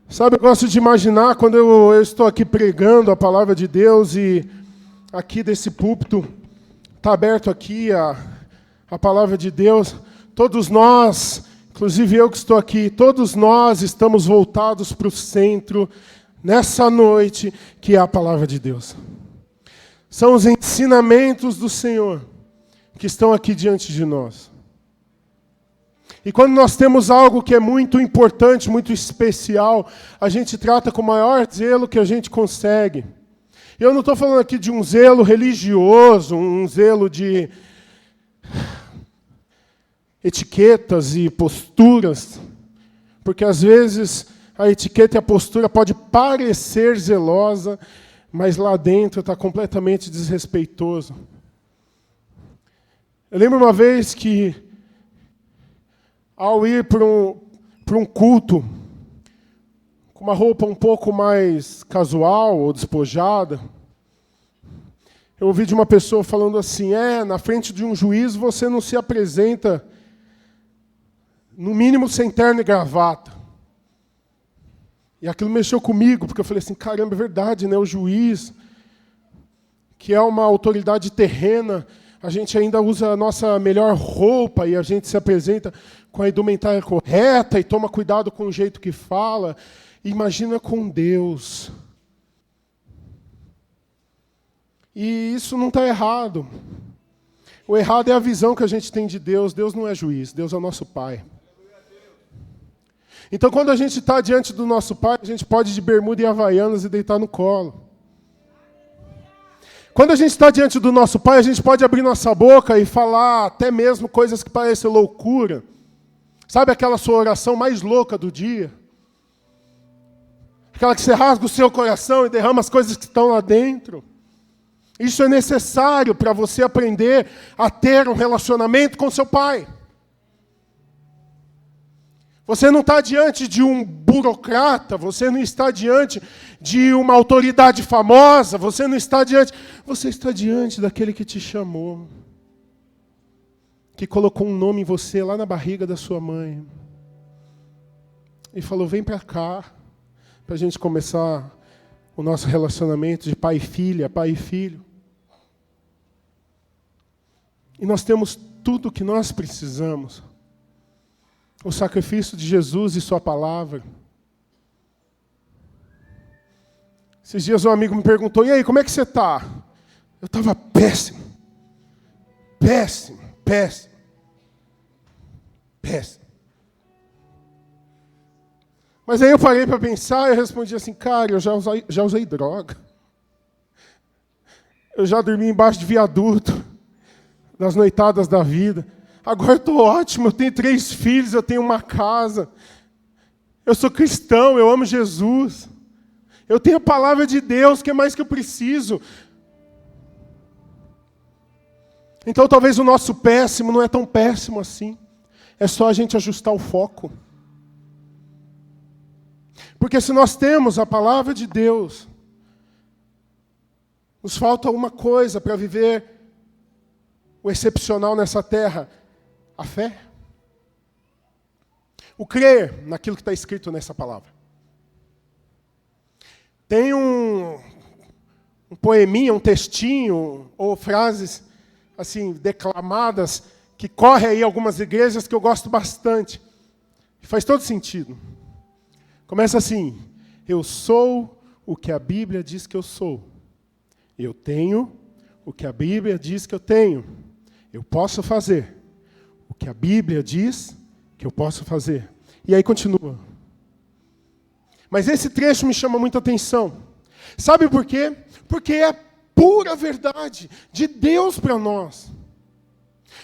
Sabe, eu gosto de imaginar quando eu estou aqui pregando a palavra de Deus e aqui desse púlpito está aberto aqui a palavra de Deus. Todos nós, inclusive eu que estou aqui, todos nós estamos voltados para o centro nessa noite, que é a palavra de Deus. São os ensinamentos do Senhor que estão aqui diante de nós. E quando nós temos algo que é muito importante, muito especial, a gente trata com o maior zelo que a gente consegue. Eu não estou falando aqui de um zelo religioso, um zelo de etiquetas e posturas, porque às vezes a etiqueta e a postura pode parecer zelosa, mas lá dentro está completamente desrespeitoso. Eu lembro uma vez que, ao ir para um culto, com uma roupa um pouco mais casual ou despojada, eu ouvi de uma pessoa falando assim, na frente de um juiz você não se apresenta, no mínimo sem terno e gravata. E aquilo mexeu comigo, porque eu falei assim, caramba, é verdade, né? O juiz, que é uma autoridade terrena, a gente ainda usa a nossa melhor roupa e a gente se apresenta com a indumentária correta e toma cuidado com o jeito que fala. Imagina com Deus. E isso não está errado. O errado é a visão que a gente tem de Deus. Deus não é juiz, Deus é o nosso Pai. Então, quando a gente está diante do nosso Pai, a gente pode ir de bermuda e havaianas e deitar no colo. Quando a gente está diante do nosso Pai, a gente pode abrir nossa boca e falar até mesmo coisas que parecem loucura. Sabe aquela sua oração mais louca do dia? Aquela que você rasga o seu coração e derrama as coisas que estão lá dentro. Isso é necessário para você aprender a ter um relacionamento com seu Pai. Você não está diante de um burocrata, você não está diante de uma autoridade famosa, você está diante daquele que te chamou, que colocou um nome em você lá na barriga da sua mãe, e falou, vem para cá, para a gente começar o nosso relacionamento de pai e filha, pai e filho. E nós temos tudo o que nós precisamos. O sacrifício de Jesus e sua palavra. Esses dias um amigo me perguntou, e aí, como é que você está? Eu estava péssimo. Péssimo, péssimo. Péssimo. Mas aí eu parei para pensar e respondi assim, cara, eu já usei droga. Eu já dormi embaixo de viaduto, nas noitadas da vida. Agora eu estou ótimo, eu tenho 3 filhos, eu tenho uma casa. Eu sou cristão, eu amo Jesus. Eu tenho a palavra de Deus, o que mais que eu preciso? Então talvez o nosso péssimo não é tão péssimo assim. É só a gente ajustar o foco. Porque se nós temos a palavra de Deus, nos falta uma coisa para viver o excepcional nessa terra. A fé. O crer naquilo que está escrito nessa palavra. Tem um poeminha, um textinho, ou frases assim, declamadas, que corre aí em algumas igrejas que eu gosto bastante. Faz todo sentido. Começa assim, eu sou o que a Bíblia diz que eu sou. Eu tenho o que a Bíblia diz que eu tenho. Eu posso fazer o que a Bíblia diz que eu posso fazer. E aí continua. Mas esse trecho me chama muita atenção. Sabe por quê? Porque é a pura verdade de Deus para nós.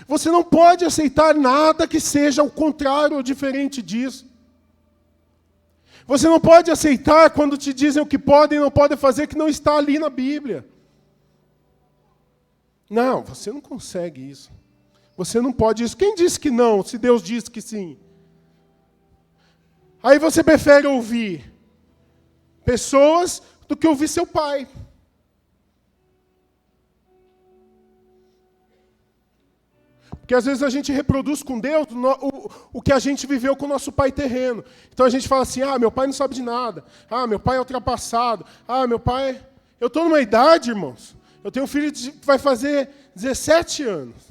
Você não pode aceitar nada que seja o contrário ou diferente disso. Você não pode aceitar quando te dizem o que podem e não podem fazer que não está ali na Bíblia. Não, você não consegue isso. Você não pode isso. Quem disse que não, se Deus disse que sim? Aí você prefere ouvir pessoas do que ouvir seu pai. Porque às vezes a gente reproduz com Deus o que a gente viveu com o nosso pai terreno. Então a gente fala assim, meu pai não sabe de nada. Meu pai é ultrapassado. Meu pai... Eu estou numa idade, irmãos. Eu tenho um filho que vai fazer 17 anos.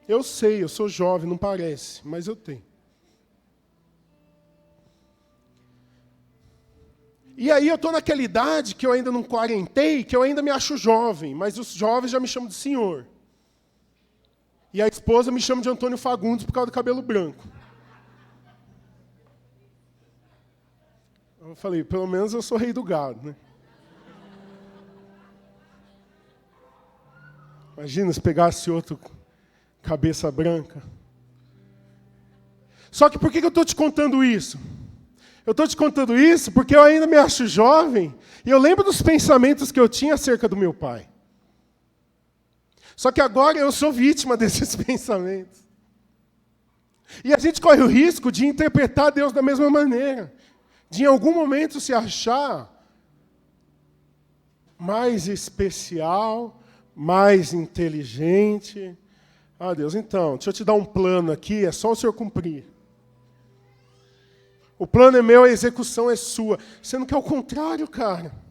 Eu sei, eu sou jovem, não parece, mas eu tenho. E aí eu estou naquela idade que eu ainda não quarentei, que eu ainda me acho jovem, mas os jovens já me chamam de senhor. E a esposa me chama de Antônio Fagundes por causa do cabelo branco. Eu falei, pelo menos eu sou rei do gado, né? Imagina se pegasse outro cabeça branca. Só que por que eu estou te contando isso? Eu estou te contando isso porque eu ainda me acho jovem e eu lembro dos pensamentos que eu tinha acerca do meu pai. Só que agora eu sou vítima desses pensamentos. E a gente corre o risco de interpretar Deus da mesma maneira. De em algum momento se achar mais especial, mais inteligente. Deus, então, deixa eu te dar um plano aqui, é só o senhor cumprir. O plano é meu, a execução é sua. Você não quer o contrário, cara.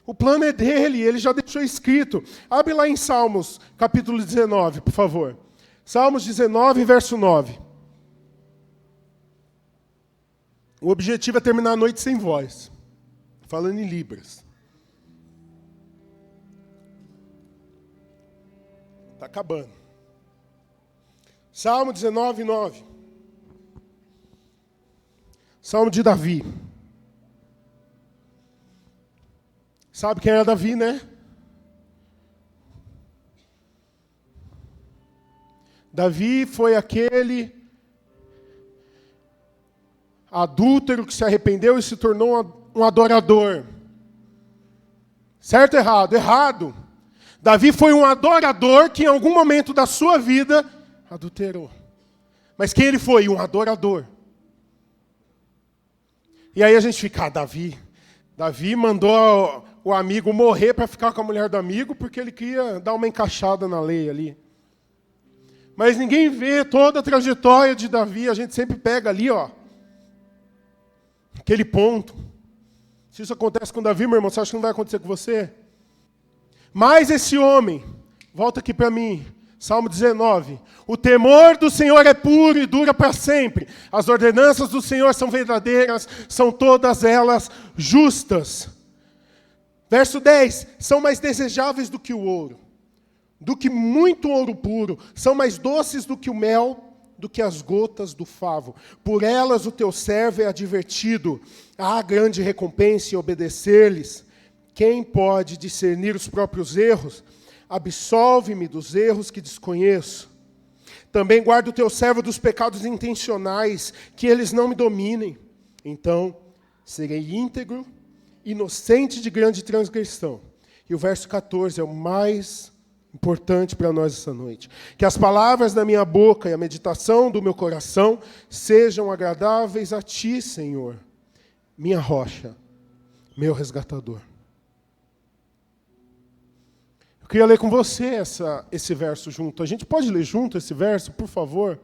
O plano é dele, ele já deixou escrito. Abre lá em Salmos, capítulo 19, por favor. Salmos 19, verso 9. O objetivo é terminar a noite sem voz. Falando em Libras. Está acabando. Salmo 19, 9. Salmo de Davi. Sabe quem era Davi, né? Davi foi aquele adúltero que se arrependeu e se tornou um adorador. Certo ou errado? Errado. Davi foi um adorador que em algum momento da sua vida adulterou. Mas quem ele foi? Um adorador. E aí a gente fica, Davi mandou o amigo morrer para ficar com a mulher do amigo porque ele queria dar uma encaixada na lei ali. Mas ninguém vê toda a trajetória de Davi, a gente sempre pega ali, aquele ponto. Se isso acontece com Davi, meu irmão, você acha que não vai acontecer com você? Mas esse homem, volta aqui para mim, Salmo 19. O temor do Senhor é puro e dura para sempre. As ordenanças do Senhor são verdadeiras, são todas elas justas. Verso 10. São mais desejáveis do que o ouro, do que muito ouro puro. São mais doces do que o mel, do que as gotas do favo. Por elas o teu servo é advertido. Há grande recompensa em obedecer-lhes. Quem pode discernir os próprios erros? Absolve-me dos erros que desconheço. Também guarda o teu servo dos pecados intencionais, que eles não me dominem. Então, serei íntegro, inocente de grande transgressão. E o verso 14 é o mais importante para nós essa noite. Que as palavras da minha boca e a meditação do meu coração sejam agradáveis a ti, Senhor, minha rocha, meu resgatador. Eu queria ler com você esse verso junto. A gente pode ler junto esse verso, por favor?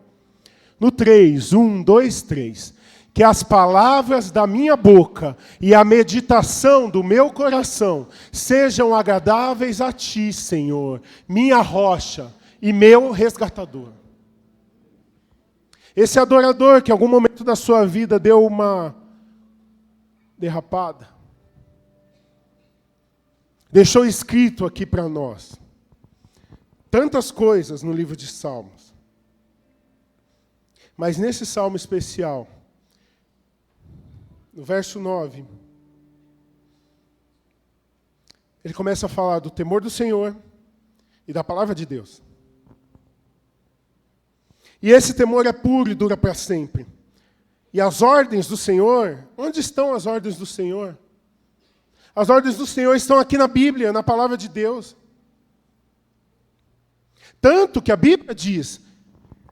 No 3, 1, 2, 3. Que as palavras da minha boca e a meditação do meu coração sejam agradáveis a ti, Senhor, minha rocha e meu resgatador. Esse adorador que em algum momento da sua vida deu uma derrapada, deixou escrito aqui para nós tantas coisas no livro de Salmos. Mas nesse salmo especial, no verso 9, ele começa a falar do temor do Senhor e da palavra de Deus. E esse temor é puro e dura para sempre. E as ordens do Senhor, onde estão as ordens do Senhor? As ordens do Senhor estão aqui na Bíblia, na palavra de Deus. Tanto que a Bíblia diz,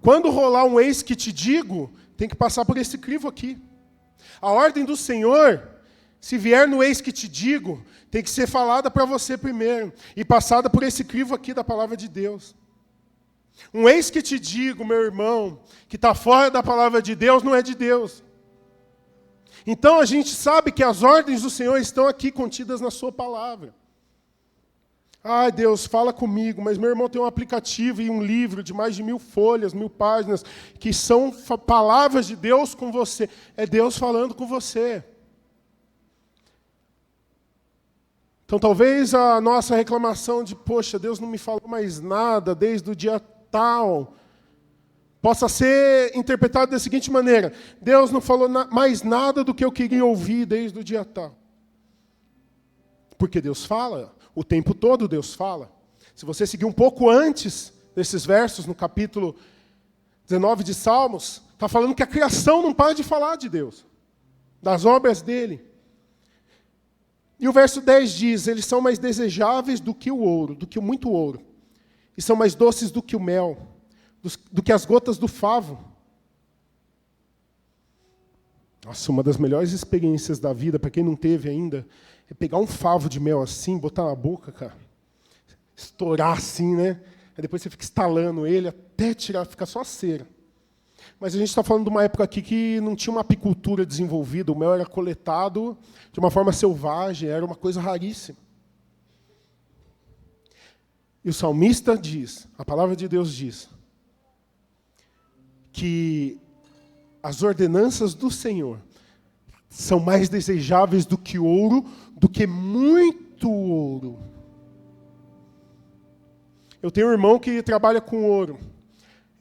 quando rolar um eis que te digo, tem que passar por esse crivo aqui. A ordem do Senhor, se vier no eis que te digo, tem que ser falada para você primeiro, e passada por esse crivo aqui da palavra de Deus. Um eis que te digo, meu irmão, que está fora da palavra de Deus, não é de Deus. Então a gente sabe que as ordens do Senhor estão aqui contidas na sua palavra. Ai, Deus, fala comigo, mas meu irmão tem um aplicativo e um livro de mais de 1000 folhas, 1000 páginas, que são palavras de Deus com você. É Deus falando com você. Então talvez a nossa reclamação de, poxa, Deus não me falou mais nada desde o dia tal, possa ser interpretada da seguinte maneira: Deus não falou mais nada do que eu queria ouvir desde o dia tal. Porque Deus fala, o tempo todo Deus fala. Se você seguir um pouco antes desses versos, no capítulo 19 de Salmos, está falando que a criação não para de falar de Deus, das obras dele. E o verso 10 diz: eles são mais desejáveis do que o ouro, do que muito ouro, e são mais doces do que o mel, do que as gotas do favo. Nossa, uma das melhores experiências da vida, para quem não teve ainda, é pegar um favo de mel assim, botar na boca, cara, estourar assim, né? Aí depois você fica estalando ele até tirar, fica só a cera. Mas a gente está falando de uma época aqui que não tinha uma apicultura desenvolvida, o mel era coletado de uma forma selvagem, era uma coisa raríssima. E o salmista diz, a palavra de Deus diz, que as ordenanças do Senhor são mais desejáveis do que ouro, do que muito ouro. Eu tenho um irmão que trabalha com ouro.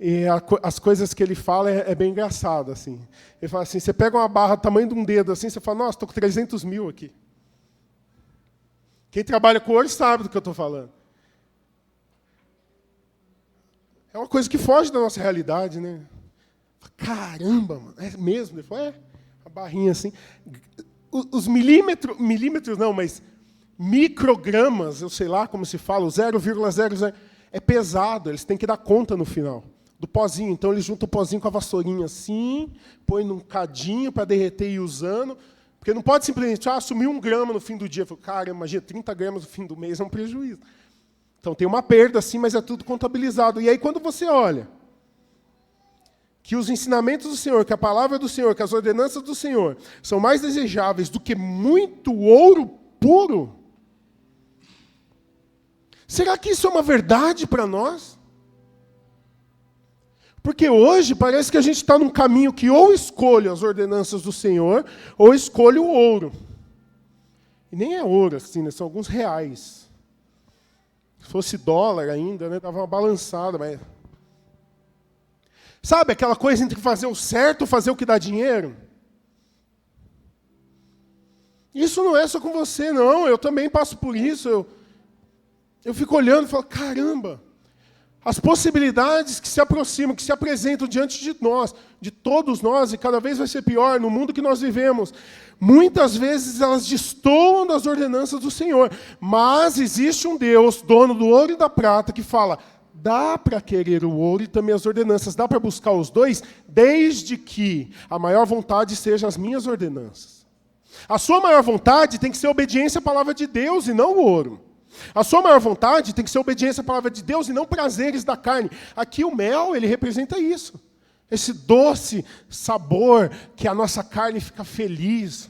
E as coisas que ele fala é bem engraçado, assim. Ele fala assim, você pega uma barra do tamanho de um dedo, assim, você fala, nossa, estou com 300 mil aqui. Quem trabalha com ouro sabe do que eu estou falando. É uma coisa que foge da nossa realidade, né? Caramba, mano, é mesmo? Ele falou, a barrinha assim. Os milímetros não, mas microgramas, eu sei lá como se fala, o 0,00, é pesado, eles têm que dar conta no final do pozinho. Então eles juntam o pozinho com a vassourinha assim, põe num cadinho para derreter e ir usando, porque não pode simplesmente, sumiu 1 grama no fim do dia. Eu falo, cara, imagina, 30 gramas no fim do mês é um prejuízo. Então tem uma perda assim, mas é tudo contabilizado. E aí quando você olha que os ensinamentos do Senhor, que a palavra do Senhor, que as ordenanças do Senhor são mais desejáveis do que muito ouro puro, será que isso é uma verdade para nós? Porque hoje parece que a gente está num caminho que ou escolho as ordenanças do Senhor, ou escolho o ouro. E nem é ouro, assim, né? São alguns reais. Se fosse dólar ainda, né? Dava uma balançada, mas... Sabe aquela coisa entre fazer o certo e fazer o que dá dinheiro? Isso não é só com você, não. Eu também passo por isso. Eu fico olhando e falo, caramba, as possibilidades que se aproximam, que se apresentam diante de nós, de todos nós, e cada vez vai ser pior no mundo que nós vivemos, muitas vezes elas destoam das ordenanças do Senhor. Mas existe um Deus, dono do ouro e da prata, que fala, dá para querer o ouro e também as ordenanças, dá para buscar os dois, desde que a maior vontade seja as minhas ordenanças. A sua maior vontade tem que ser obediência à palavra de Deus e não o ouro. A sua maior vontade tem que ser obediência à palavra de Deus e não prazeres da carne. Aqui o mel, ele representa isso. Esse doce sabor que a nossa carne fica feliz.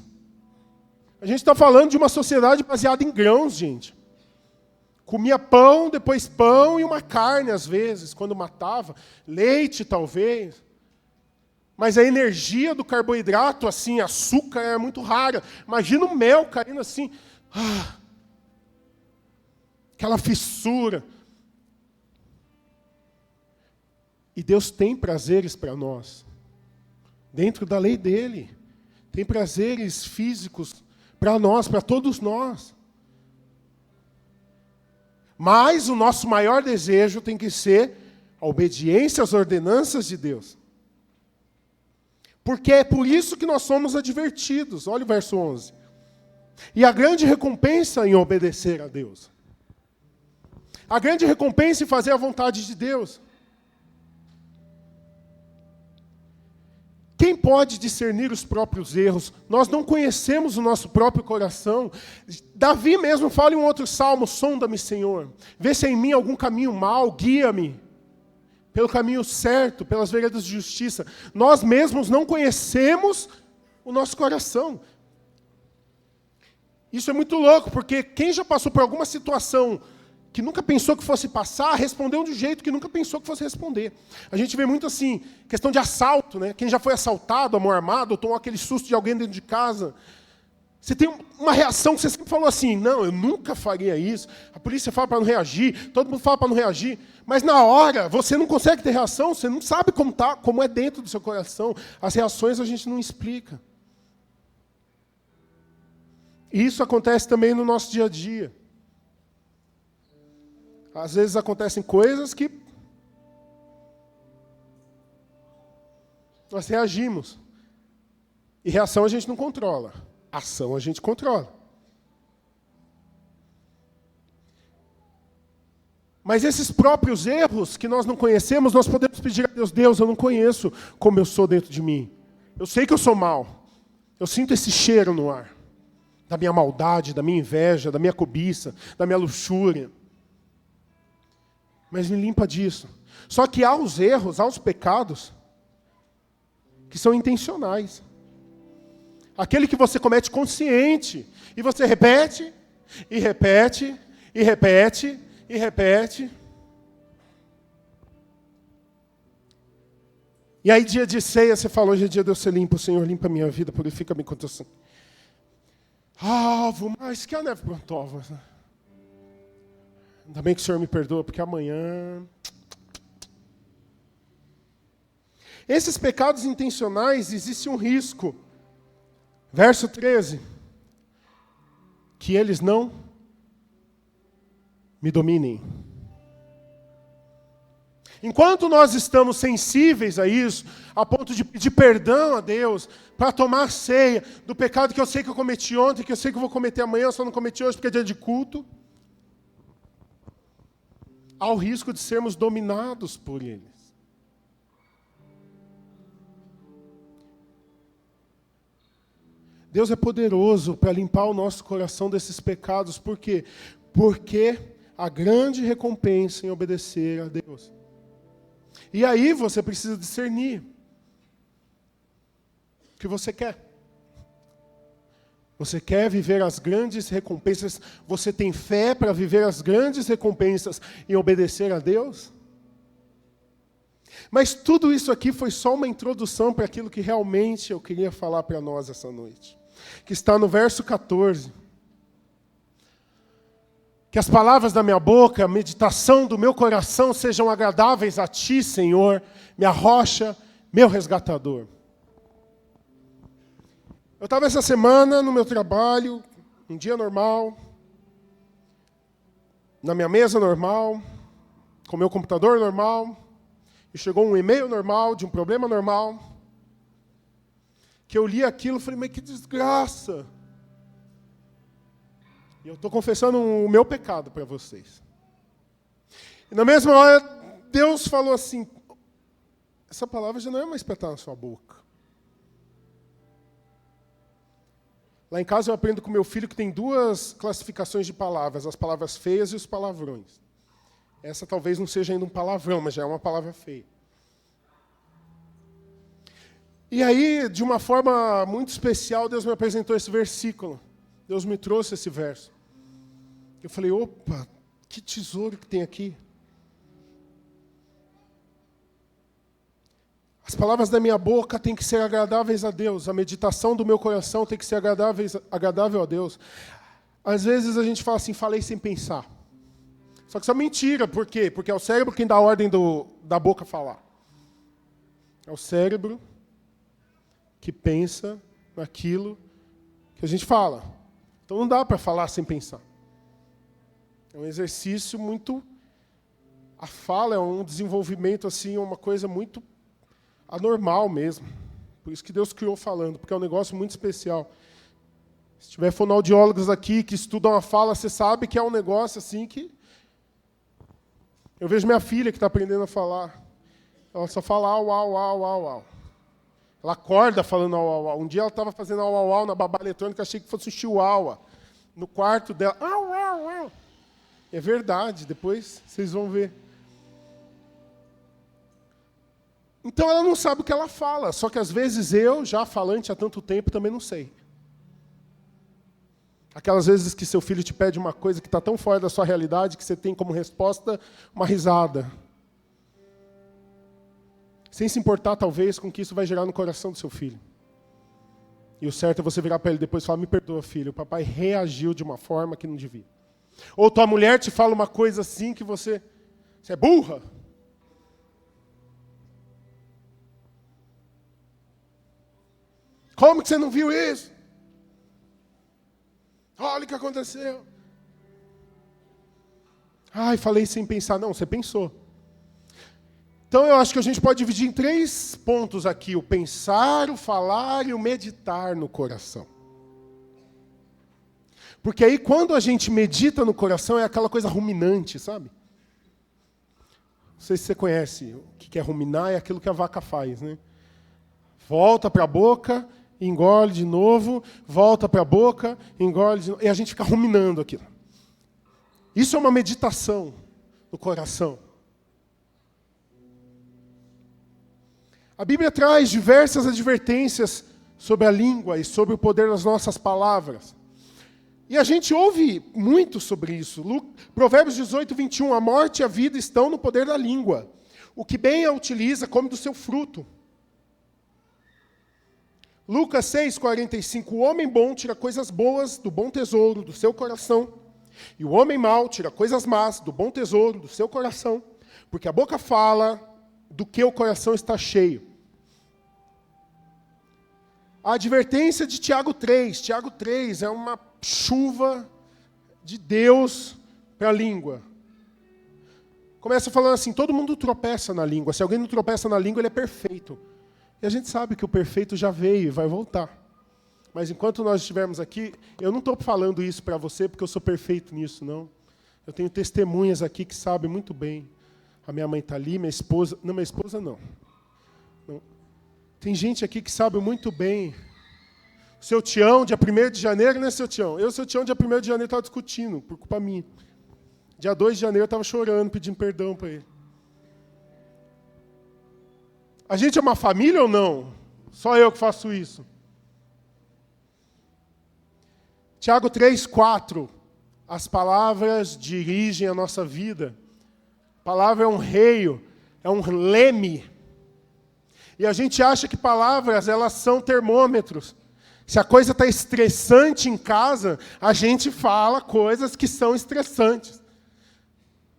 A gente está falando de uma sociedade baseada em grãos, gente. Comia pão, depois pão e uma carne, às vezes, quando matava. Leite, talvez. Mas a energia do carboidrato, assim, açúcar, é muito rara. Imagina o mel caindo assim. Aquela fissura. E Deus tem prazeres para nós. Dentro da lei dele. Tem prazeres físicos para nós, para todos nós. Mas o nosso maior desejo tem que ser a obediência às ordenanças de Deus. Porque é por isso que nós somos advertidos. Olha o verso 11. E a grande recompensa em obedecer a Deus. A grande recompensa em fazer a vontade de Deus. Quem pode discernir os próprios erros? Nós não conhecemos o nosso próprio coração. Davi mesmo fala em um outro salmo, sonda-me, Senhor. Vê se há em mim algum caminho mau, guia-me. pelo caminho certo, pelas veredas de justiça. Nós mesmos não conhecemos o nosso coração. Isso é muito louco, porque quem já passou por alguma situação que nunca pensou que fosse passar, respondeu de um jeito que nunca pensou que fosse responder. A gente vê muito assim, questão de assalto, né? Quem já foi assaltado, a mão armada, ou tomou aquele susto de alguém dentro de casa. Você tem uma reação que você sempre falou assim, não, eu nunca faria isso. A polícia fala para não reagir, todo mundo fala para não reagir. Mas na hora, você não consegue ter reação, você não sabe como é dentro do seu coração. As reações a gente não explica. E isso acontece também no nosso dia a dia. Às vezes acontecem coisas que nós reagimos. E reação a gente não controla. Ação a gente controla. Mas esses próprios erros que nós não conhecemos, nós podemos pedir a Deus, Deus, eu não conheço como eu sou dentro de mim. Eu sei que eu sou mau. Eu sinto esse cheiro no ar. Da minha maldade, da minha inveja, da minha cobiça, da minha luxúria. Mas me limpa disso. Só que há os erros, há os pecados que são intencionais. Aquele que você comete consciente. E você repete, e repete, e repete, e repete. E aí dia de ceia você fala, hoje é dia de eu ser limpo, Senhor, limpa a minha vida, purifica-me enquanto eu sou. Mas que a neve plantova. Ainda bem que o Senhor me perdoa, porque amanhã... Esses pecados intencionais, existe um risco. Verso 13. Que eles não me dominem. Enquanto nós estamos sensíveis a isso, a ponto de pedir perdão a Deus, para tomar ceia do pecado que eu sei que eu cometi ontem, que eu sei que eu vou cometer amanhã, eu só não cometi hoje porque é dia de culto, há o risco de sermos dominados por eles. Deus é poderoso para limpar o nosso coração desses pecados. Por quê? Porque há grande recompensa em obedecer a Deus. E aí você precisa discernir o que você quer. Você quer viver as grandes recompensas? Você tem fé para viver as grandes recompensas e obedecer a Deus? Mas tudo isso aqui foi só uma introdução para aquilo que realmente eu queria falar para nós essa noite. Que está no verso 14. Que as palavras da minha boca, a meditação do meu coração sejam agradáveis a Ti, Senhor, minha rocha, meu resgatador. Eu estava essa semana no meu trabalho, um dia normal, na minha mesa normal, com o meu computador normal, e chegou um e-mail normal, de um problema normal, que eu li aquilo e falei, mas que desgraça! E eu estou confessando o meu pecado para vocês. E na mesma hora, Deus falou assim, essa palavra já não é mais para estar na sua boca. Lá em casa eu aprendo com meu filho que tem duas classificações de palavras, as palavras feias e os palavrões. Essa talvez não seja ainda um palavrão, mas já é uma palavra feia. E aí, de uma forma muito especial, Deus me apresentou esse versículo. Deus me trouxe esse verso. Eu falei, opa, que tesouro que tem aqui. As palavras da minha boca têm que ser agradáveis a Deus. A meditação do meu coração tem que ser agradável a Deus. Às vezes a gente fala assim, falei sem pensar. Só que isso é mentira. Por quê? Porque é o cérebro quem dá a ordem da boca falar. É o cérebro que pensa naquilo que a gente fala. Então não dá para falar sem pensar. É um exercício muito... A fala é um desenvolvimento, assim, uma coisa muito anormal mesmo. Por isso que Deus criou falando, porque é um negócio muito especial. Se tiver fonoaudiólogos aqui que estudam a fala, você sabe que é um negócio assim que... Eu vejo minha filha que está aprendendo a falar. Ela só fala au, au, au, au, au. Ela acorda falando au, au, au. Um dia ela estava fazendo au, au, au na babá eletrônica, achei que fosse um chihuahua. No quarto dela, au, au, au. É verdade, depois vocês vão ver. Então ela não sabe o que ela fala, só que às vezes eu, já falante há tanto tempo, também não sei. Aquelas vezes que seu filho te pede uma coisa que está tão fora da sua realidade que você tem como resposta uma risada. Sem se importar, talvez, com o que isso vai gerar no coração do seu filho. E o certo é você virar para ele depois e falar, me perdoa, filho, o papai reagiu de uma forma que não devia. Ou tua mulher te fala uma coisa assim que você é burra. Como que você não viu isso? Olha o que aconteceu. Ai, falei sem pensar. Não, você pensou. Então eu acho que a gente pode dividir em 3 pontos aqui. O pensar, o falar e o meditar no coração. Porque aí quando a gente medita no coração é aquela coisa ruminante, sabe? Não sei se você conhece o que é ruminar, é aquilo que a vaca faz, né? Volta para a boca, engole de novo, volta para a boca, engole de novo, e a gente fica ruminando aquilo. Isso é uma meditação no coração. A Bíblia traz diversas advertências sobre a língua e sobre o poder das nossas palavras. E a gente ouve muito sobre isso. Provérbios 18, 21, a morte e a vida estão no poder da língua. O que bem a utiliza come do seu fruto. Lucas 6, 45, o homem bom tira coisas boas do bom tesouro do seu coração, e o homem mau tira coisas más do bom tesouro do seu coração, porque a boca fala do que o coração está cheio. A advertência de Tiago 3. Tiago 3 é uma chuva de Deus para a língua. Começa falando assim, todo mundo tropeça na língua. Se alguém não tropeça na língua, ele é perfeito. E a gente sabe que o perfeito já veio e vai voltar. Mas enquanto nós estivermos aqui, eu não estou falando isso para você porque eu sou perfeito nisso, não. Eu tenho testemunhas aqui que sabem muito bem. A minha mãe está ali, minha esposa... Não, minha esposa não. Tem gente aqui que sabe muito bem. Seu Tião, dia 1º de janeiro, né, seu Tião? Eu e seu Tião, dia 1º de janeiro, estava discutindo, por culpa minha. Dia 2 de janeiro, eu estava chorando, pedindo perdão para ele. A gente é uma família ou não? Só eu que faço isso. Tiago 3, 4. As palavras dirigem a nossa vida. A palavra é um reio, é um leme. E a gente acha que palavras, elas são termômetros. Se a coisa está estressante em casa, a gente fala coisas que são estressantes.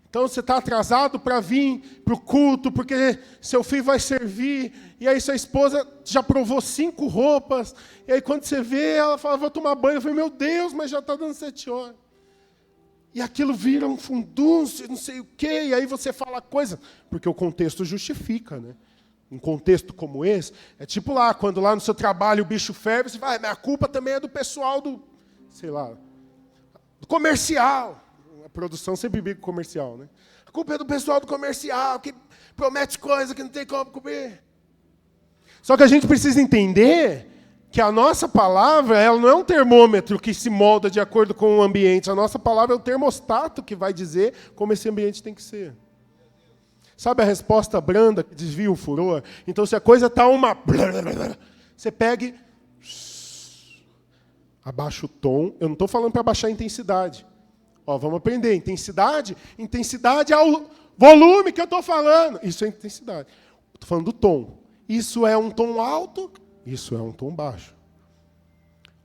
Então você está atrasado para vir para o culto, porque seu filho vai servir, e aí sua esposa já provou 5 roupas, e aí quando você vê, ela fala, vou tomar banho. Eu falei, meu Deus, mas já está dando 7 horas. E aquilo vira um fundúncio, não sei o quê, e aí você fala coisa, porque o contexto justifica, né? Um contexto como esse, é tipo lá, quando lá no seu trabalho o bicho ferve, você fala, a culpa também é do pessoal do, sei lá, do comercial. A produção sempre briga com o comercial, né? A culpa é do pessoal do comercial, que promete coisa que não tem como comer. Só que a gente precisa entender que a nossa palavra, ela não é um termômetro que se molda de acordo com o ambiente. A nossa palavra é o termostato que vai dizer como esse ambiente tem que ser. Sabe a resposta branda que desvia o furor? Então, se a coisa está uma... Você pega e... abaixa o tom. Eu não estou falando para abaixar a intensidade. Ó, vamos aprender. Intensidade é o volume que eu estou falando. Isso é intensidade. Estou falando do tom. Isso é um tom alto, isso é um tom baixo.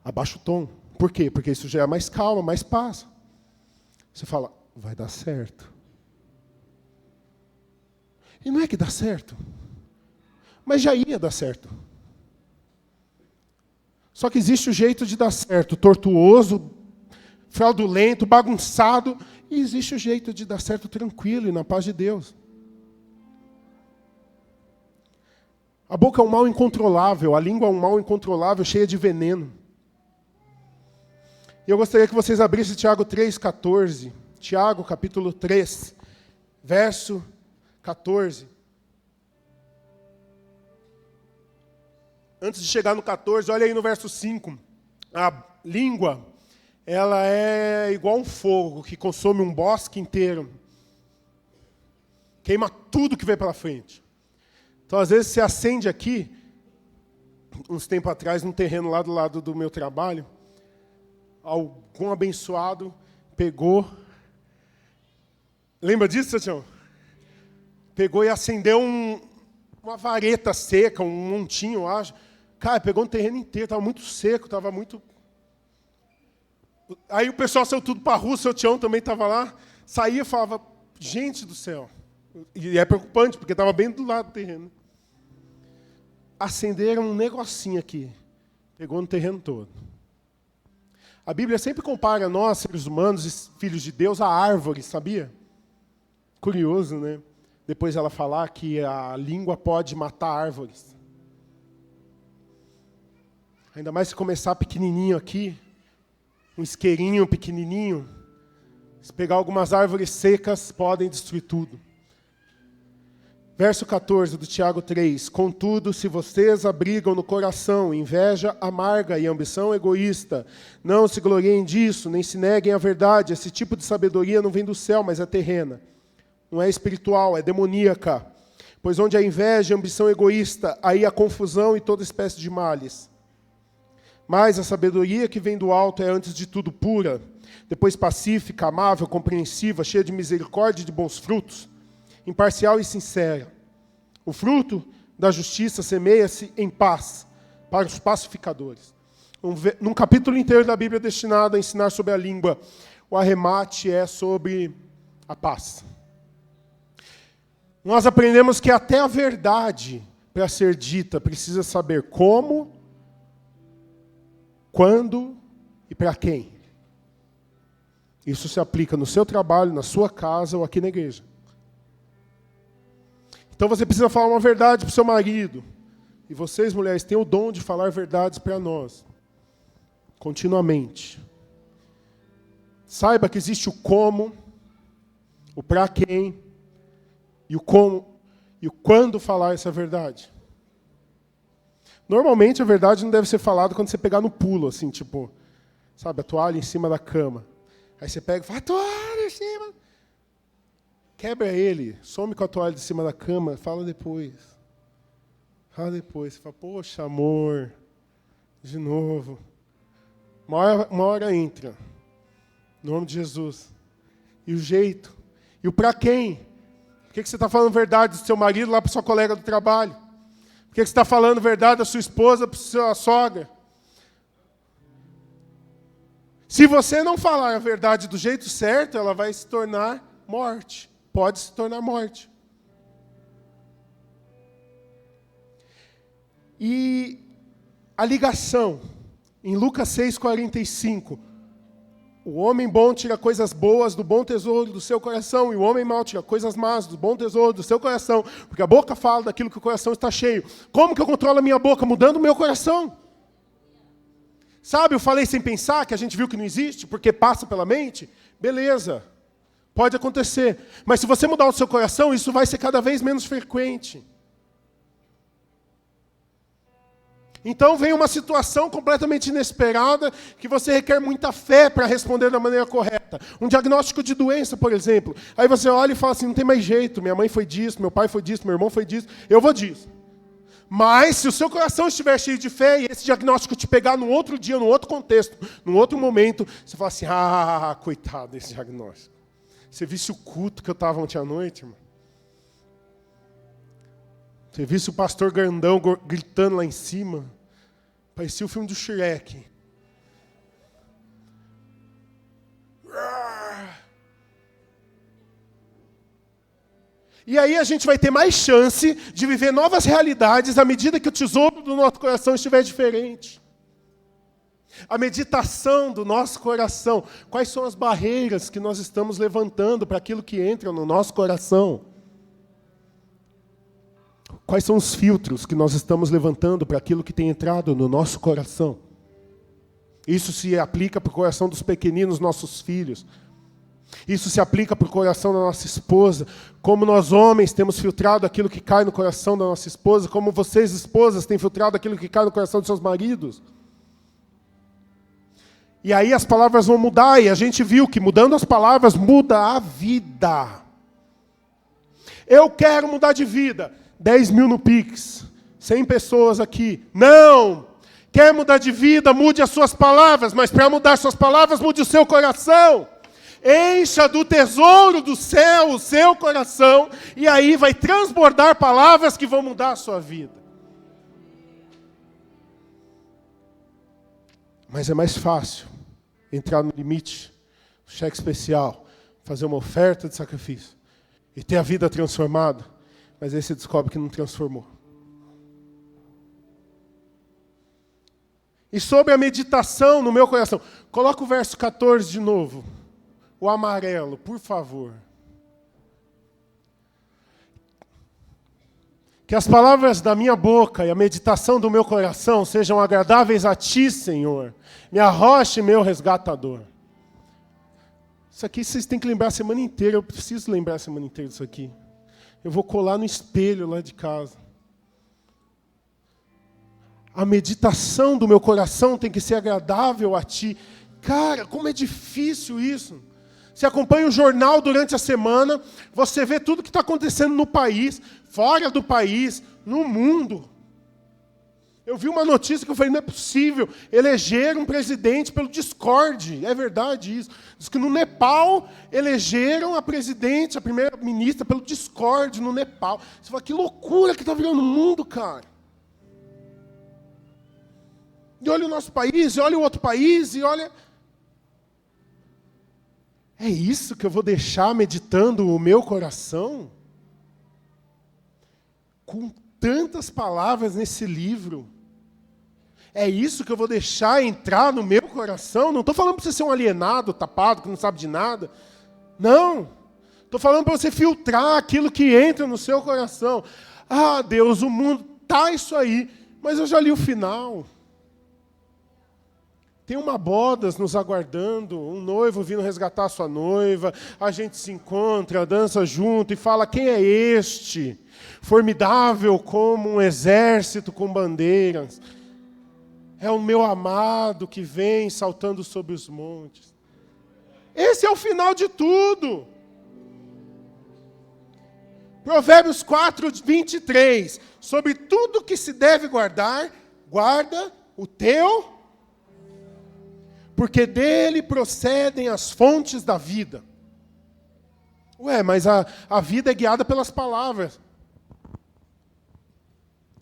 Abaixa o tom. Por quê? Porque isso já é mais calma, mais paz. Você fala, vai dar certo. E não é que dá certo, mas já ia dar certo. Só que existe o jeito de dar certo, tortuoso, fraudulento, bagunçado, e existe o jeito de dar certo tranquilo e na paz de Deus. A boca é um mal incontrolável, a língua é um mal incontrolável, cheia de veneno. E eu gostaria que vocês abrissem Tiago 3,14. Tiago, capítulo 3, verso 14. Antes de chegar no 14, olha aí no verso 5. A língua, ela é igual um fogo que consome um bosque inteiro. Queima tudo que vem pela frente. Então, às vezes, você acende aqui, uns tempos atrás, num terreno lá do lado do meu trabalho, algum abençoado pegou... Lembra disso, Satião? Pegou e acendeu uma vareta seca, um montinho, eu acho. Cara, pegou um terreno inteiro, estava muito seco, estava muito... Aí o pessoal saiu tudo para a rua, o seu Tião também estava lá. Saía e falava, gente do céu. E é preocupante, porque estava bem do lado do terreno. Acenderam um negocinho aqui. Pegou no terreno todo. A Bíblia sempre compara nós, seres humanos e filhos de Deus, a árvores, sabia? Curioso, né? Depois ela falar que a língua pode matar árvores. Ainda mais se começar pequenininho aqui, um isqueirinho pequenininho, se pegar algumas árvores secas, podem destruir tudo. Verso 14 do Tiago 3. Contudo, se vocês abrigam no coração inveja amarga e ambição egoísta, não se gloriem disso, nem se neguem à verdade. Esse tipo de sabedoria não vem do céu, mas é terrena. Não é espiritual, é demoníaca. Pois onde há inveja e ambição egoísta, aí há confusão e toda espécie de males. Mas a sabedoria que vem do alto é antes de tudo pura, depois pacífica, amável, compreensiva, cheia de misericórdia e de bons frutos, imparcial e sincera. O fruto da justiça semeia-se em paz para os pacificadores. Num capítulo inteiro da Bíblia destinado a ensinar sobre a língua, o arremate é sobre a paz. Nós aprendemos que até a verdade, para ser dita, precisa saber como, quando e para quem. Isso se aplica no seu trabalho, na sua casa ou aqui na igreja. Então você precisa falar uma verdade para o seu marido. E vocês, mulheres, têm o dom de falar verdades para nós. Continuamente. Saiba que existe o como, o para quem, e o como e o quando falar essa verdade. Normalmente a verdade não deve ser falada quando você pegar no pulo, assim, tipo, sabe, a toalha em cima da cama. Aí você pega e fala, a toalha em cima. Quebra ele, some com a toalha de cima da cama, fala depois. Fala depois. Você fala, poxa, amor, de novo. Uma hora entra. Em nome de Jesus. E o jeito. E o para quem? Por que você está falando verdade do seu marido lá para sua colega do trabalho? Por que você está falando verdade da sua esposa para sua sogra? Se você não falar a verdade do jeito certo, ela vai se tornar morte. Pode se tornar morte. E a ligação, em Lucas 6,45, o homem bom tira coisas boas do bom tesouro do seu coração, e o homem mau tira coisas más do bom tesouro do seu coração, porque a boca fala daquilo que o coração está cheio. Como que eu controlo a minha boca? Mudando o meu coração. Sabe, eu falei sem pensar, que a gente viu que não existe, porque passa pela mente? Beleza, pode acontecer. Mas se você mudar o seu coração, isso vai ser cada vez menos frequente. Então vem uma situação completamente inesperada, que você requer muita fé para responder da maneira correta. Um diagnóstico de doença, por exemplo. Aí você olha e fala assim, não tem mais jeito, minha mãe foi disso, meu pai foi disso, meu irmão foi disso, eu vou disso. Mas se o seu coração estiver cheio de fé, e esse diagnóstico te pegar num outro dia, num outro contexto, num outro momento, você fala assim, coitado desse diagnóstico. Você visse o culto que eu estava ontem à noite, irmão? Você visse o pastor grandão gritando lá em cima? Parecia o filme do Shrek. E aí a gente vai ter mais chance de viver novas realidades à medida que o tesouro do nosso coração estiver diferente. A meditação do nosso coração. Quais são as barreiras que nós estamos levantando para aquilo que entra no nosso coração? Quais são os filtros que nós estamos levantando para aquilo que tem entrado no nosso coração? Isso se aplica para o coração dos pequeninos, nossos filhos. Isso se aplica para o coração da nossa esposa. Como nós homens temos filtrado aquilo que cai no coração da nossa esposa, como vocês esposas têm filtrado aquilo que cai no coração dos seus maridos. E aí as palavras vão mudar, e a gente viu que mudando as palavras muda a vida. Eu quero mudar de vida. 10 mil no Pix, 100 pessoas aqui. Não! Quer mudar de vida, mude as suas palavras, mas para mudar suas palavras, mude o seu coração. Encha do tesouro do céu o seu coração, e aí vai transbordar palavras que vão mudar a sua vida. Mas é mais fácil entrar no limite, cheque especial, fazer uma oferta de sacrifício e ter a vida transformada, mas aí você descobre que não transformou. E sobre a meditação no meu coração, coloca o verso 14 de novo, o amarelo, por favor. Que as palavras da minha boca e a meditação do meu coração sejam agradáveis a Ti, Senhor, minha rocha e meu resgatador. Isso aqui vocês têm que lembrar a semana inteira, eu preciso lembrar a semana inteira disso aqui. Eu vou colar no espelho lá de casa. A meditação do meu coração tem que ser agradável a Ti. Cara, como é difícil isso. Você acompanha o jornal durante a semana, você vê tudo que está acontecendo no país, fora do país, no mundo. Eu vi uma notícia que eu falei, não é possível, elegeram um presidente pelo Discord. É verdade isso. Diz que no Nepal, elegeram a presidente, a primeira-ministra, pelo Discord, no Nepal. Você fala, que loucura que está virando o mundo, cara. E olha o nosso país, e olha o outro país, e olha... É isso que eu vou deixar meditando o meu coração? Com tantas palavras nesse livro. É isso que eu vou deixar entrar no meu coração? Não estou falando para você ser um alienado, tapado, que não sabe de nada. Não. Estou falando para você filtrar aquilo que entra no seu coração. Ah, Deus, o mundo está isso aí, mas eu já li o final. Tem uma bodas nos aguardando, um noivo vindo resgatar a sua noiva, a gente se encontra, dança junto e fala, quem é este? Formidável como um exército com bandeiras. É o meu amado que vem saltando sobre os montes. Esse é o final de tudo. Provérbios 4, 23. Sobre tudo que se deve guardar, guarda o teu... porque dele procedem as fontes da vida. Ué, mas a vida é guiada pelas palavras.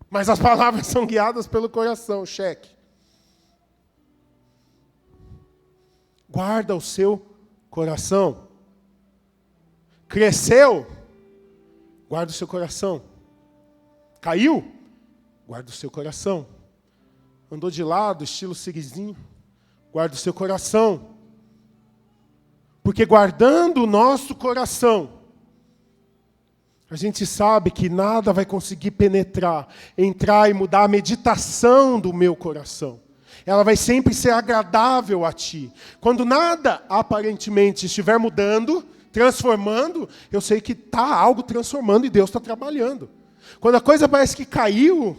Mas as palavras são guiadas pelo coração, cheque. Guarda o seu coração. Cresceu? Guarda o seu coração. Caiu? Guarda o seu coração. Andou de lado, estilo sirizinho? Guarda o seu coração. Porque guardando o nosso coração, a gente sabe que nada vai conseguir penetrar, entrar e mudar a meditação do meu coração. Ela vai sempre ser agradável a Ti. Quando nada aparentemente estiver mudando, transformando, eu sei que está algo transformando e Deus está trabalhando. Quando a coisa parece que caiu,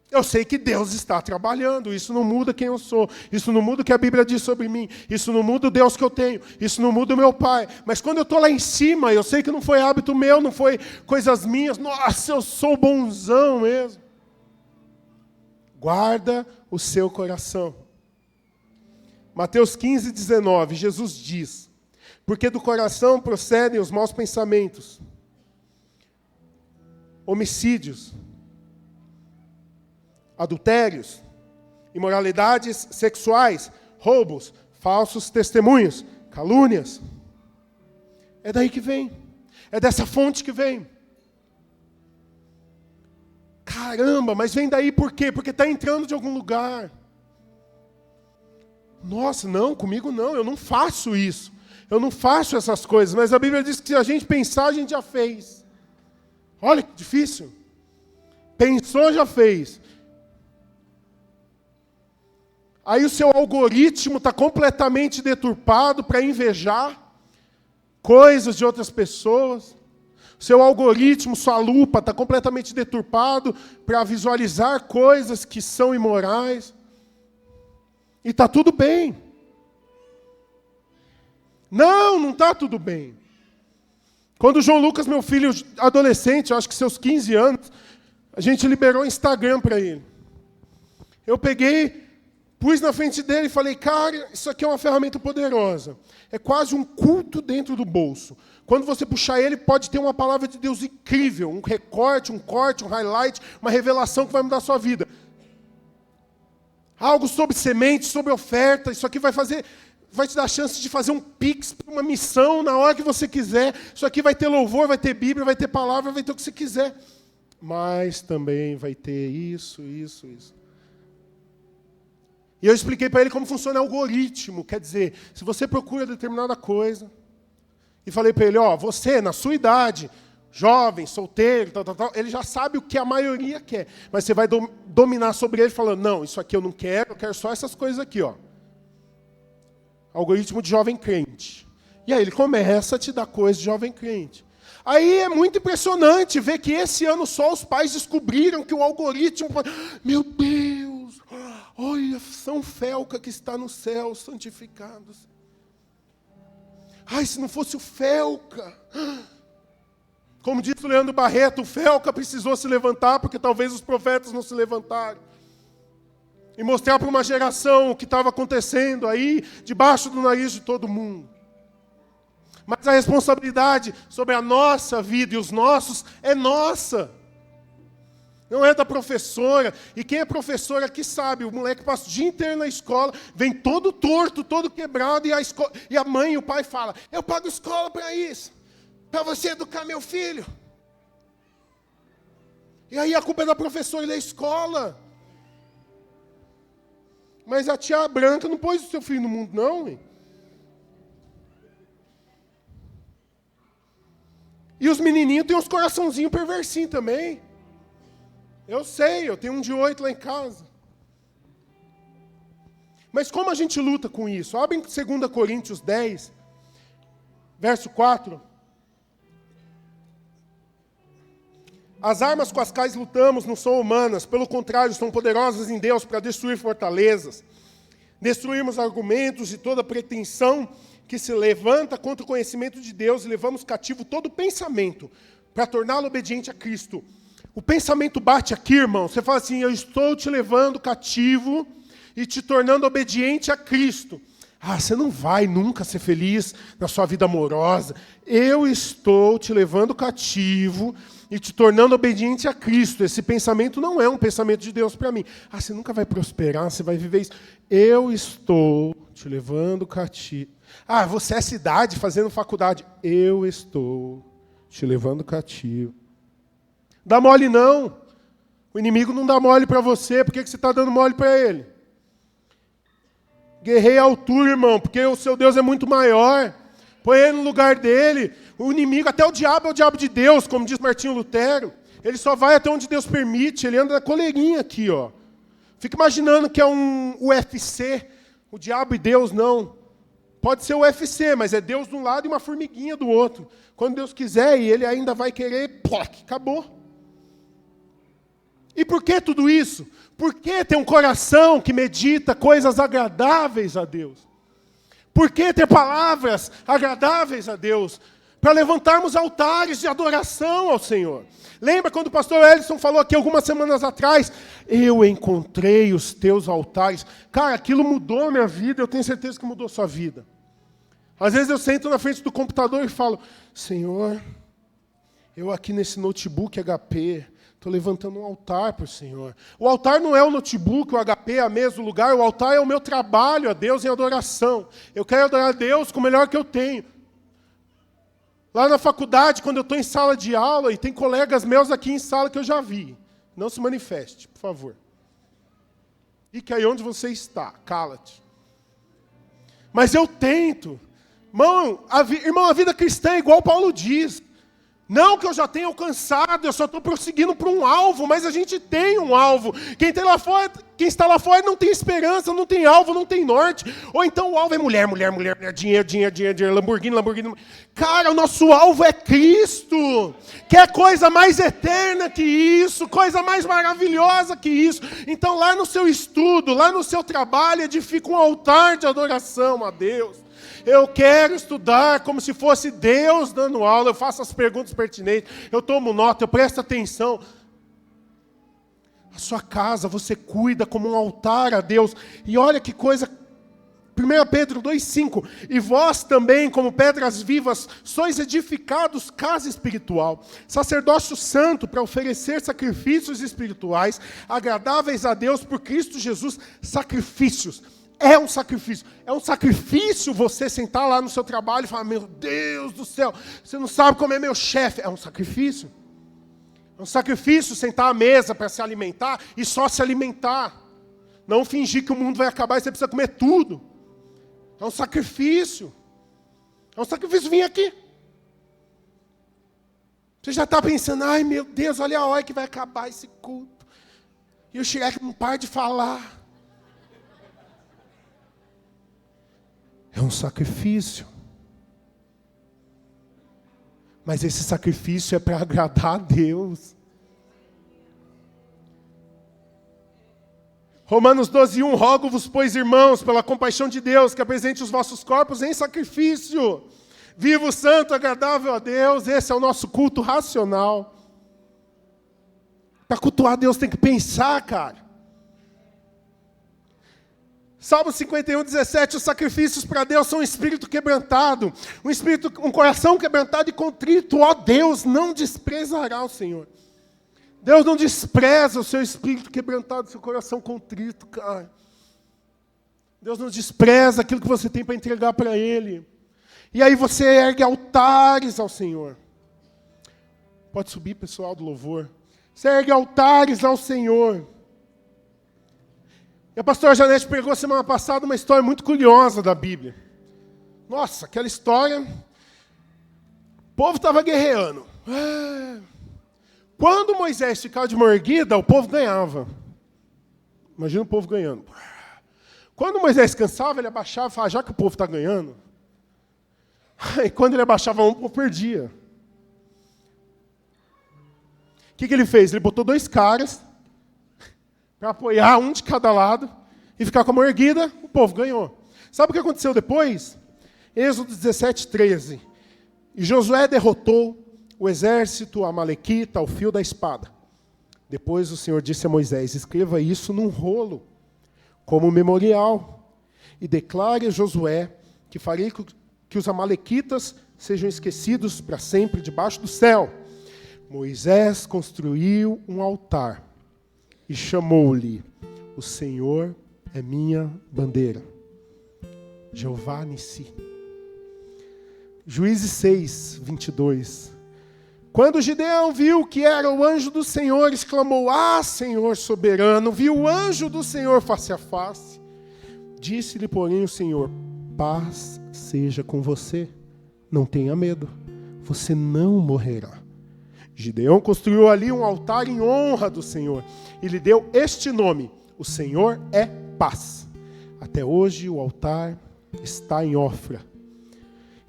eu sei que Deus está trabalhando, isso não muda quem eu sou, isso não muda o que a Bíblia diz sobre mim, isso não muda o Deus que eu tenho, isso não muda o meu Pai. Mas quando eu estou lá em cima, eu sei que não foi hábito meu, não foi coisas minhas, nossa, eu sou bonzão mesmo. Guarda o seu coração. Mateus 15, 19, Jesus diz, porque do coração procedem os maus pensamentos, homicídios, adultérios, imoralidades sexuais, roubos, falsos testemunhos, calúnias. É daí que vem. É dessa fonte que vem. Caramba, mas vem daí por quê? Porque está entrando de algum lugar. Nossa, não, comigo não, eu não faço isso. Eu não faço essas coisas, mas a Bíblia diz que se a gente pensar, a gente já fez. Olha que difícil. Pensou, já fez. Aí o seu algoritmo está completamente deturpado para invejar coisas de outras pessoas. O seu algoritmo, sua lupa está completamente deturpado para visualizar coisas que são imorais. E está tudo bem. Não está tudo bem. Quando o João Lucas, meu filho adolescente, eu acho que seus 15 anos, a gente liberou o Instagram para ele. Eu peguei, pus na frente dele e falei, cara, isso aqui é uma ferramenta poderosa. É quase um culto dentro do bolso. Quando você puxar ele, pode ter uma palavra de Deus incrível, um recorte, um corte, um highlight, uma revelação que vai mudar a sua vida. Algo sobre semente, sobre oferta, isso aqui vai te dar a chance de fazer um pix para uma missão na hora que você quiser. Isso aqui vai ter louvor, vai ter Bíblia, vai ter palavra, vai ter o que você quiser. Mas também vai ter isso. E eu expliquei para ele como funciona o algoritmo. Quer dizer, se você procura determinada coisa, e falei para ele, você, na sua idade, jovem, solteiro, tal, ele já sabe o que a maioria quer. Mas você vai dominar sobre ele falando, não, isso aqui eu não quero, eu quero só essas coisas aqui, Algoritmo de jovem crente. E aí ele começa a te dar coisa de jovem crente. Aí é muito impressionante ver que esse ano só os pais descobriram que o algoritmo... Meu Deus! Olha, São Felca que está no céu, santificado. Ai, se não fosse o Felca... Como disse o Leandro Barreto, o Felca precisou se levantar porque talvez os profetas não se levantaram. E mostrar para uma geração o que estava acontecendo aí, debaixo do nariz de todo mundo. Mas a responsabilidade sobre a nossa vida e os nossos é nossa. Não é da professora. E quem é professora aqui sabe, o moleque passa o dia inteiro na escola, vem todo torto, todo quebrado, e a mãe e o pai falam, eu pago escola para isso, para você educar meu filho. E aí a culpa é da professora e da escola. Mas a tia Branca não pôs o seu filho no mundo, não, hein? E os menininhos têm uns coraçãozinhos perversinhos também. Eu sei, eu tenho um de 8 lá em casa. Mas como a gente luta com isso? Abre em 2 Coríntios 10, verso 4. As armas com as quais lutamos não são humanas, pelo contrário, são poderosas em Deus para destruir fortalezas, destruirmos argumentos e toda pretensão que se levanta contra o conhecimento de Deus e levamos cativo todo pensamento para torná-lo obediente a Cristo. O pensamento bate aqui, irmão, você fala assim, eu estou te levando cativo e te tornando obediente a Cristo. Você não vai nunca ser feliz na sua vida amorosa. Eu estou te levando cativo e te tornando obediente a Cristo. Esse pensamento não é um pensamento de Deus para mim. Você nunca vai prosperar, você vai viver isso. Eu estou te levando cativo. Você é cidade fazendo faculdade. Eu estou te levando cativo. Dá mole não. O inimigo não dá mole para você. Por que você está dando mole para ele? Guerreia a altura, irmão, porque o seu Deus é muito maior. Põe ele no lugar dele. O inimigo, até o diabo é o diabo de Deus, como diz Martinho Lutero. Ele só vai até onde Deus permite. Ele anda na coleirinha aqui, Fica imaginando que é um UFC. O diabo e Deus, não. Pode ser o UFC, mas é Deus de um lado e uma formiguinha do outro. Quando Deus quiser, e ele ainda vai querer, acabou. E por que tudo isso? Por que ter um coração que medita coisas agradáveis a Deus? Por que ter palavras agradáveis a Deus? Para levantarmos altares de adoração ao Senhor. Lembra quando o pastor Ellison falou aqui algumas semanas atrás? Eu encontrei os teus altares. Cara, aquilo mudou a minha vida, eu tenho certeza que mudou a sua vida. Às vezes eu sento na frente do computador e falo, Senhor, eu aqui nesse notebook HP, estou levantando um altar para o Senhor. O altar não é o notebook, o HP é a mesa, o lugar. O altar é o meu trabalho a Deus em adoração. Eu quero adorar a Deus com o melhor que eu tenho. Lá na faculdade, quando eu estou em sala de aula, e tem colegas meus aqui em sala que eu já vi. Não se manifeste, por favor. Fique aí onde você está, cala-te. Mas eu tento. Irmão, a vida cristã é igual Paulo diz. Não que eu já tenha alcançado, eu só estou prosseguindo para um alvo, mas a gente tem um alvo. Quem está lá fora não tem esperança, não tem alvo, não tem norte. Ou então o alvo é mulher, dinheiro, Lamborghini. Cara, o nosso alvo é Cristo. Quer coisa mais eterna que isso, coisa mais maravilhosa que isso. Então lá no seu estudo, lá no seu trabalho, edifica um altar de adoração a Deus. Eu quero estudar como se fosse Deus dando aula. Eu faço as perguntas pertinentes. Eu tomo nota, eu presto atenção. A sua casa você cuida como um altar a Deus. E olha que coisa. 1 Pedro 2,5. E vós também, como pedras vivas, sois edificados casa espiritual, sacerdócio santo, para oferecer sacrifícios espirituais, agradáveis a Deus por Cristo Jesus. Sacrifícios. É um sacrifício. É um sacrifício você sentar lá no seu trabalho e falar, meu Deus do céu, você não sabe como é meu chefe. É um sacrifício. É um sacrifício sentar à mesa para se alimentar e só se alimentar. Não fingir que o mundo vai acabar e você precisa comer tudo. É um sacrifício. É um sacrifício vir aqui. Você já está pensando, ai meu Deus, olha a hora que vai acabar esse culto. E o Shrek não para de falar. É um sacrifício. Mas esse sacrifício é para agradar a Deus. Romanos 12:1, rogo-vos, pois, irmãos, pela compaixão de Deus, que apresente os vossos corpos em sacrifício, vivo, santo, agradável a Deus. Esse é o nosso culto racional. Para cultuar Deus tem que pensar, cara. Salmo 51:17, os sacrifícios para Deus são um espírito quebrantado, um coração quebrantado e contrito. Ó Deus, não desprezará o Senhor. Deus não despreza o seu espírito quebrantado, o seu coração contrito, cara. Deus não despreza aquilo que você tem para entregar para Ele. E aí você ergue altares ao Senhor. Pode subir, pessoal do louvor. Você ergue altares ao Senhor. E a pastora Janete pregou semana passada uma história muito curiosa da Bíblia. Nossa, aquela história. O povo estava guerreando. Quando Moisés ficava de mão erguida, o povo ganhava. Imagina o povo ganhando. Quando Moisés cansava, ele abaixava e falava, já que o povo está ganhando. E quando ele abaixava o povo perdia. O que ele fez? Ele botou 2 caras para apoiar um de cada lado e ficar com a mão erguida, o povo ganhou. Sabe o que aconteceu depois? Êxodo 17:13. E Josué derrotou o exército amalequita ao fio da espada. Depois o Senhor disse a Moisés, escreva isso num rolo, como memorial, e declare a Josué que farei que os amalequitas sejam esquecidos para sempre debaixo do céu. Moisés construiu um altar e chamou-lhe, o Senhor é minha bandeira. Jeová Nissi. Juízes 6:22. Quando Gideão viu que era o anjo do Senhor, exclamou, ah, Senhor soberano, viu o anjo do Senhor face a face. Disse-lhe, porém, o Senhor, paz seja com você, não tenha medo, você não morrerá. Gideão construiu ali um altar em honra do Senhor e lhe deu este nome, o Senhor é paz. Até hoje o altar está em Ofra.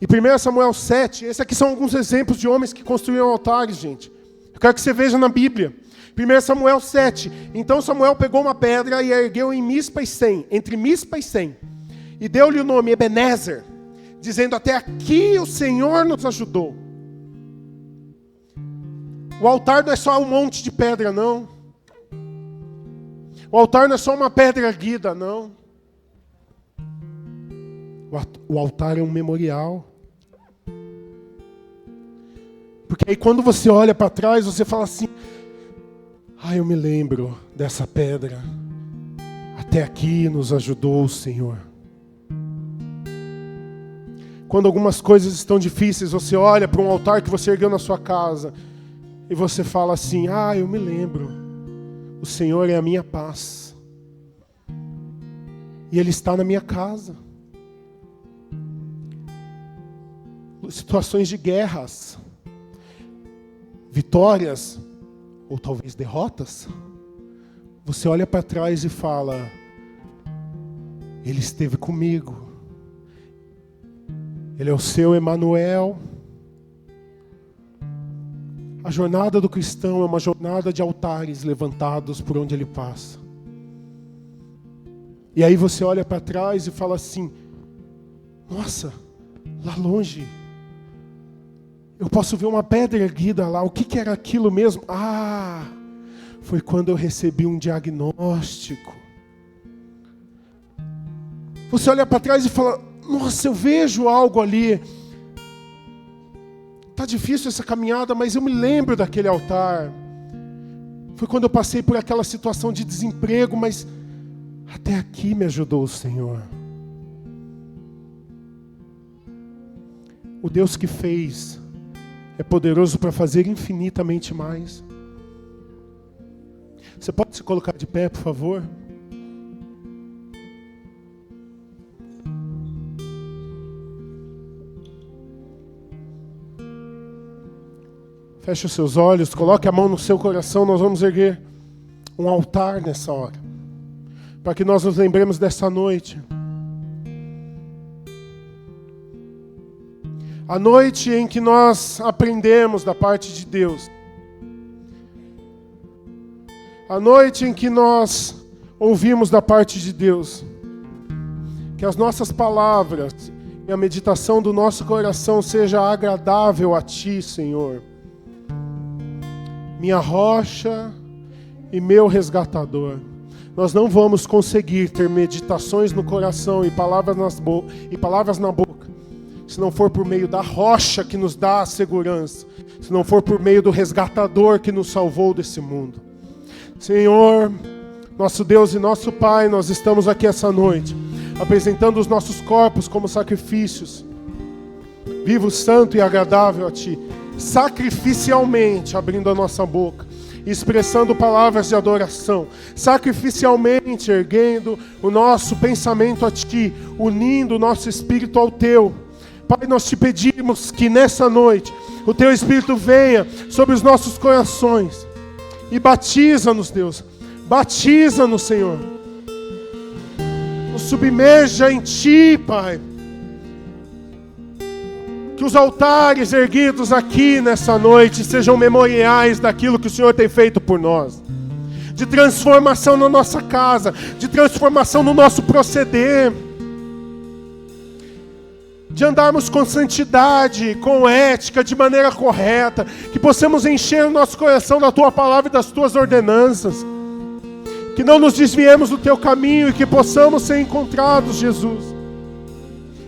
E 1 Samuel 7, esses aqui são alguns exemplos de homens que construíram altares, gente. Eu quero que você veja na Bíblia. 1 Samuel 7, então Samuel pegou uma pedra e a ergueu em Mispa e Sem, entre Mispa e Sem, e deu-lhe o nome Ebenezer, dizendo, até aqui o Senhor nos ajudou. O altar não é só um monte de pedra, não. O altar não é só uma pedra erguida, não. O altar é um memorial. Porque aí quando você olha para trás, você fala assim, eu me lembro dessa pedra. Até aqui nos ajudou o Senhor. Quando algumas coisas estão difíceis, você olha para um altar que você ergueu na sua casa e você fala assim, eu me lembro. O Senhor é a minha paz. E Ele está na minha casa. Situações de guerras, vitórias, ou talvez derrotas, você olha para trás e fala, Ele esteve comigo, Ele é o seu Emanuel. A jornada do cristão é uma jornada de altares levantados por onde ele passa. E aí você olha para trás e fala assim, nossa, lá longe, eu posso ver uma pedra erguida lá. O que era aquilo mesmo? Ah, foi quando eu recebi um diagnóstico. Você olha para trás e fala, nossa, eu vejo algo ali. Está difícil essa caminhada, mas eu me lembro daquele altar. Foi quando eu passei por aquela situação de desemprego, mas até aqui me ajudou o Senhor. O Deus que fez é poderoso para fazer infinitamente mais. Você pode se colocar de pé, por favor? Feche os seus olhos, coloque a mão no seu coração. Nós vamos erguer um altar nessa hora, para que nós nos lembremos dessa noite. A noite em que nós aprendemos da parte de Deus. A noite em que nós ouvimos da parte de Deus. Que as nossas palavras e a meditação do nosso coração seja agradável a Ti, Senhor. Minha rocha e meu resgatador. Nós não vamos conseguir ter meditações no coração e palavras na boca, se não for por meio da rocha que nos dá a segurança, se não for por meio do resgatador que nos salvou desse mundo. Senhor, nosso Deus e nosso Pai, nós estamos aqui essa noite, apresentando os nossos corpos como sacrifícios, vivo, santo e agradável a Ti, sacrificialmente abrindo a nossa boca, expressando palavras de adoração, sacrificialmente erguendo o nosso pensamento a Ti, unindo o nosso espírito ao Teu. Pai, nós Te pedimos que nessa noite o Teu Espírito venha sobre os nossos corações e batiza-nos, Deus, batiza-nos, Senhor, nos submerja em Ti, Pai. Que os altares erguidos aqui nessa noite sejam memoriais daquilo que o Senhor tem feito por nós. De transformação na nossa casa, de transformação no nosso proceder. De andarmos com santidade, com ética, de maneira correta. Que possamos encher o nosso coração da Tua palavra e das Tuas ordenanças. Que não nos desviemos do Teu caminho e que possamos ser encontrados, Jesus,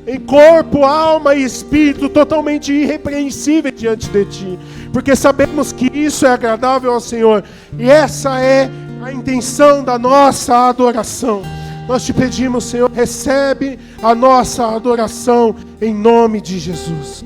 em corpo, alma e espírito totalmente irrepreensível diante de Ti, porque sabemos que isso é agradável ao Senhor, e essa é a intenção da nossa adoração. Nós Te pedimos, Senhor, recebe a nossa adoração em nome de Jesus.